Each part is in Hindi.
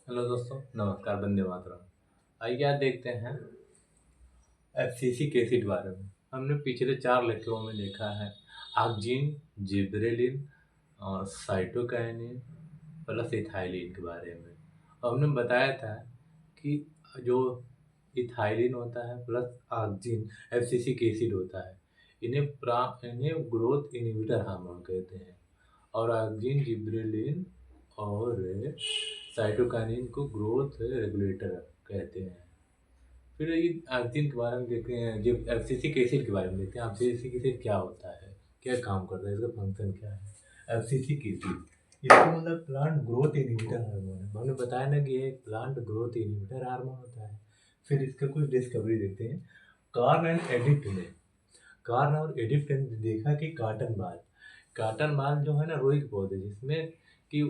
हेलो दोस्तों, नमस्कार, वंदे मातरम। आइए आज देखते हैं एफसीसी एसिड बारे में। हमने पिछले 4 लेक्चरों में देखा है ऑक्जिन, जिबरेलिन और साइटोकाइनिन प्लस इथाइलिन के बारे में। हमने बताया था कि जो इथाइलिन होता है प्लस ऑक्जिन एफसीसी एसिड होता है। इन्हें ग्रोथ इनहिबिटर हार्मोन कहते हैं और ऑक्जिन, जिबरेलिन और साइटोकाइनिन को ग्रोथ रेगुलेटर कहते हैं। फिर ये ऑक्सिन के बारे में देखते हैं, जब एफसीसी एसिड के बारे में देखते हैं। एफसीसी एसिड क्या होता है, क्या काम करता है, इसका फंक्शन क्या है। एफसीसी एसिड इसका मतलब प्लांट ग्रोथ इनहिबिटर हार्मोन है। हमने बताया ना कि ये प्लांट ग्रोथ इनहिबिटर हार्मोन होता है। फिर इसका कुछ डिस्कवरी देखते हैं। कार्न और एडिप्ट ने देखा कि काटन बाल जो है ना रुई के पौधे, जिसमें कि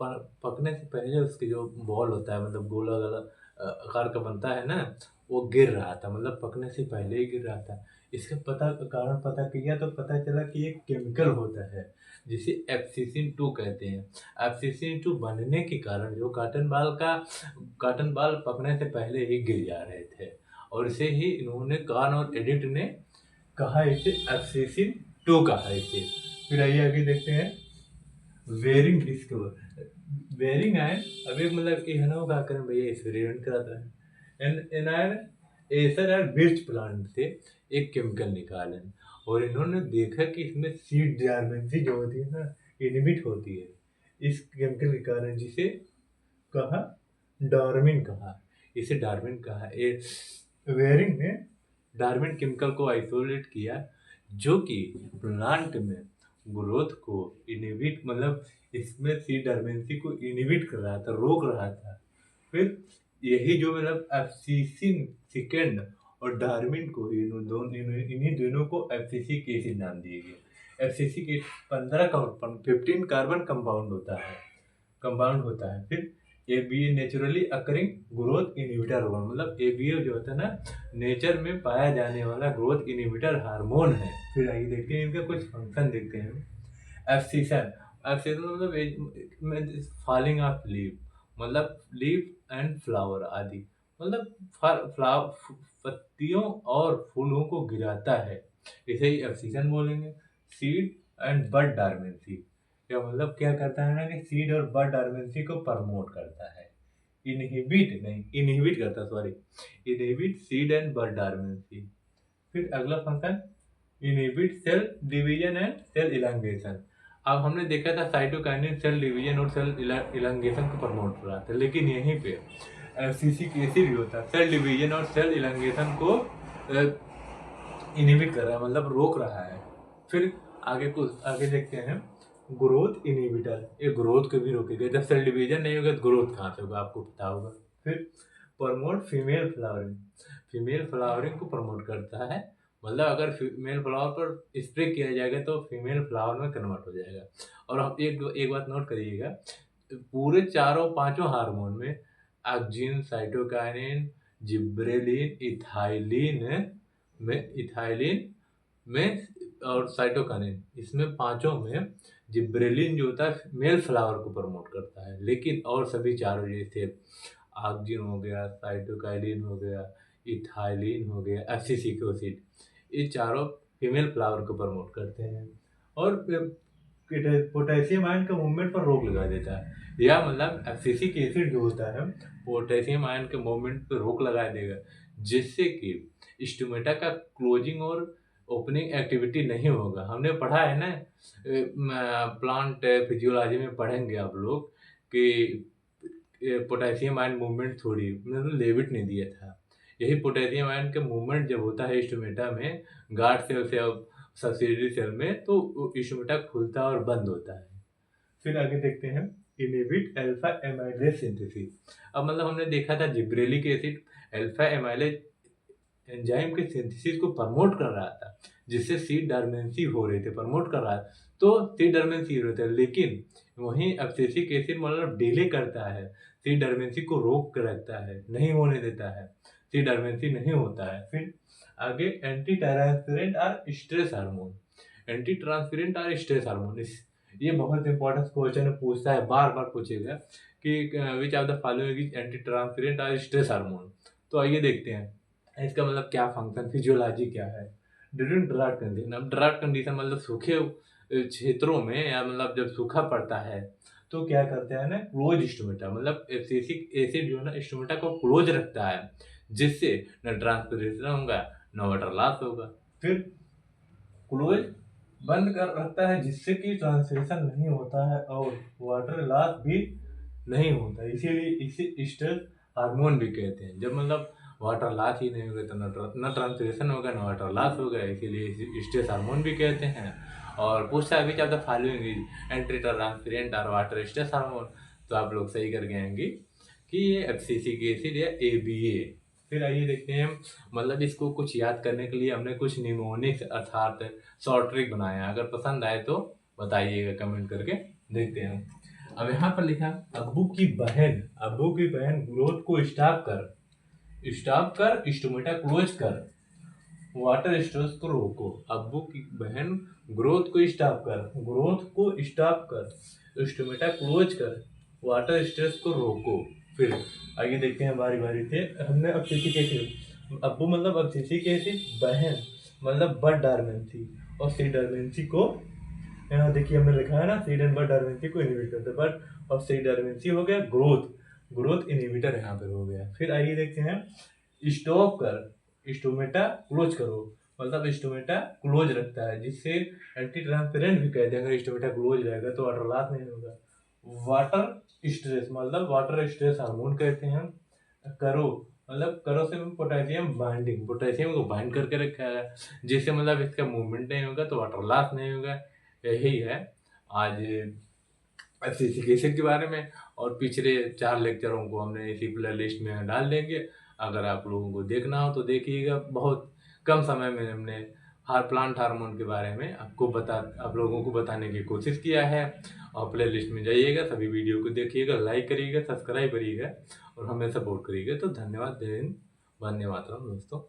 पकने से पहले उसके जो बॉल होता है, मतलब गोला गोला आकार का बनता है ना, वो गिर रहा था, मतलब पकने से पहले ही गिर रहा था। इसका कारण पता किया तो पता चला कि एक केमिकल होता है जिसे एब्सिसिन 2 कहते हैं। एब्सिसिन 2 बनने के कारण जो काटन बाल पकने से पहले ही गिर जा रहे थे, और इसे ही इन्होंने कार्न और एडिप्ट ने कहा, इसे एब्सिसिन 2 कहा इसे। फिर आइए आगे देखते हैं वेरिंग डिस्कवर वेरिंग आयन। अब एक मतलब ये है ना, वो क्या करें भैया, एक्सपेरिमेंट कराता है। एनायन एसर और बिर्च प्लांट से एक केमिकल निकाले और इन्होंने देखा कि इसमें सीड डायमेंसी जो होती है ना, इनहिबिट होती है इस केमिकल के कारण, जिसे कहा डार्विन कहा इसे डार्विन कहा। वेरिंग ने डार्विन केमिकल को आइसोलेट किया, जो कि प्लांट में ग्रोथ को इनहिबिट, मतलब इसमें सी डरमेंसी को इनहिबिट कर रहा था, रोक रहा था। फिर यही जो मतलब एब्सिसिन सेकेंड और डार्विन को इन्हीं दोनों को एब्सिसिक एसिड नाम दिए गए। एब्सिसिक एसिड 15 कार्बन कंपाउंड होता है। फिर ABA naturally occurring growth inhibitor hormone, मतलब एबीए जो होता है ना, नेचर में पाया जाने वाला ग्रोथ इनहिबिटर हार्मोन है। फिर आइए देखते हैं इनका कुछ फंक्शन देखते हैं। एब्सिशन एब्सिशन मतलब फॉलिंग ऑफ लीफ, मतलब लीफ एंड फ्लावर आदि, मतलब पत्तियों और फूलों को गिराता है, इसे ही एब्सिशन बोलेंगे। सीड एंड बड डार्मेंसी, क्या मतलब क्या करता है ना कि सीड और बड डार्मेंसी को प्रमोट करता है। Inhibit seed and bud dormancy. फिर अगला function inhibit cell division and cell elongation. अब हमने देखा था साइटोकाइनिन सेल डिवीजन और सेल इलांगेशन को प्रमोट कर रहा था, लेकिन यहीं पे एफसीसिक एसिड भी होता है, सेल डिवीजन और सेल इलांगेशन को इनहिबिट कर रहा है, मतलब रोक रहा है। फिर आगे देखते हैं ग्रोथ इनहिबिटर, ये ग्रोथ को भी रोकेगा। जब सेल डिवीजन नहीं होगा तो ग्रोथ कहाँ से होगा, आपको पता होगा। फिर प्रमोट फीमेल फ्लावरिंग को प्रमोट करता है, मतलब अगर फीमेल फ्लावर पर स्प्रे किया जाएगा तो फीमेल फ्लावर में कन्वर्ट हो जाएगा। और आप एक बात नोट करिएगा, पूरे चारों पांचों हार्मोन में ऑक्सिन, साइटोकाइनिन, जिब्रेलिन, इथाइलिन में और साइटोकाइनिन, इसमें पांचों में जिब्रेलिन जो होता है मेल फ्लावर को प्रमोट करता है, लेकिन और सभी चारों जैसे ऑक्सिन हो गया, साइटोकाइनिन हो गया, इथाइलिन हो गया, एब्सिसिक एसिड, ये चारों फीमेल फ्लावर को प्रमोट करते हैं। और पोटेशियम आयन के मूवमेंट पर रोक लगा देता है, या मतलब एब्सिसिक एसिड जो होता है पोटेशियम आयन के मूवमेंट पर रोक लगा देगा, जिससे कि स्टोमेटा का क्लोजिंग और ओपनिंग एक्टिविटी नहीं होगा। हमने पढ़ा है ना, प्लांट फिजियोलॉजी में पढ़ेंगे आप लोग कि पोटेशियम आयन मूवमेंट थोड़ी, मतलब लेविट ने दिया था। यही पोटेशियम आयन का मूवमेंट जब होता है स्टोमेटा में, गार्ड सेल से और सब्सिडरी सेल में, तो स्टोमेटा खुलता और बंद होता है। फिर आगे देखते हैं इनहिबिट अल्फा एमाइलेज सिंथेसिस। अब मतलब हमने देखा था gibberellic acid alpha amylase enzyme के सिंथेसिस को प्रमोट कर रहा था, जिससे सीड डर्मेंसी हो रहे थे, प्रमोट कर रहा है तो सीड डर्मेंसी हो रहे थे। लेकिन वहीं एब्सिसिक एसिड मतलब डिले करता है, सीड डर्मेंसी को रोक कर रखता है, नहीं होने देता है, सीड डर्मेंसी नहीं होता है। फिर आगे एंटी ट्रांसपेरेंट और स्ट्रेस हार्मोन ये बहुत इंपॉर्टेंट क्वेश्चन पूछता है, बार बार पूछेगा कि which of the following is anti transparent और स्ट्रेस हार्मोन। तो आइए देखते हैं इसका मतलब क्या फंक्शन, फिजियोलॉजी क्या है। ड्यूरिंग ड्राउट कंडीशन, अब ड्राउट कंडीशन मतलब सूखे क्षेत्रों में, या मतलब जब सूखा पड़ता है तो क्या करते हैं ना, क्लोज स्टोमेटा, मतलब एब्सिसिक एसिड जो है ना स्टोमेटा को क्लोज रखता है, जिससे न ट्रांसपिरेशन होगा न वाटर लॉस होगा। फिर क्लोज बंद कर रखता है जिससे कि ट्रांसलेशन नहीं होता है और वाटर लॉस भी नहीं होता, इसीलिए इसे स्ट्रेस हार्मोन भी कहते हैं। जब मतलब वाटर लॉस ही नहीं होगा तो न ट्रांसलेशन होगा न वाटर लॉस होगा, इसीलिए इसे स्ट्रेस हार्मोन भी कहते हैं। और पूछता है which of the following is anti transparent और वाटर स्ट्रेस हार्मोन। तो आप लोग सही कर गए होंगे कि ये एब्सिसिक एसिड या ABA। फिर आइए देखते हैं, मतलब इसको कुछ याद करने के लिए हमने कुछ निमोनिक्स अर्थात शॉर्ट ट्रिक बनाया। अगर पसंद आए तो बताइएगा कमेंट करके, देखते हैं। अब यहाँ पर लिखा अब्बू की बहन ग्रोथ को स्टॉप कर स्टोमेटा क्लोज कर, वाटर स्ट्रेस को रोको। अब्बू की बहन ग्रोथ को स्टॉप कर स्टोमेटा क्लोज कर, वाटर स्ट्रेस को रोको। फिर आगे देखते हैं बारी बारी से। हमने अब किसी कैसे, अब्बू मतलब अब किसी कैसे, बहन मतलब बड डार्मेंसी, और सी डार्मेंसी को, यहाँ देखिए हमने लिखा है ना, सीड एंड बड डार्मेंसी को इनहिबिट करते हैं, बट और सी डार्मेंसी हो गया ग्रोथ इनहिबिटर यहाँ पर हो गया। फिर आइए देखते हैं, स्टॉप कर स्टोमेटा क्लोज करो, मतलब स्टोमेटा क्लोज रखता है, जिससे एंटी ट्रांसपेरेंट भी कहते हैं। अगर स्टोमेटा क्लोज रहेगा तो वाटर लॉस नहीं होगा। वाटर स्ट्रेस मतलब वाटर स्ट्रेस हार्मोन कहते हैं। करो मतलब करो से पोटेशियम को बाइंड करके रखा है, जिससे मतलब इसका मूवमेंट नहीं होगा तो वाटर लॉस नहीं होगा। यही है आज एसिटिक एसिड के बारे में, और पिछले 4 लेक्चरों को हमने इसी प्ले लिस्ट में डाल देंगे। अगर आप लोगों को देखना हो तो देखिएगा। बहुत कम समय में हमने प्लांट हार्मोन के बारे में आप लोगों को बताने की कोशिश किया है। और प्ले लिस्ट में जाइएगा, सभी वीडियो को देखिएगा, लाइक करिएगा, सब्सक्राइब करिएगा और हमें सपोर्ट करिएगा। तो धन्यवाद, जय हिंद, वंदे मातरम दोस्तों।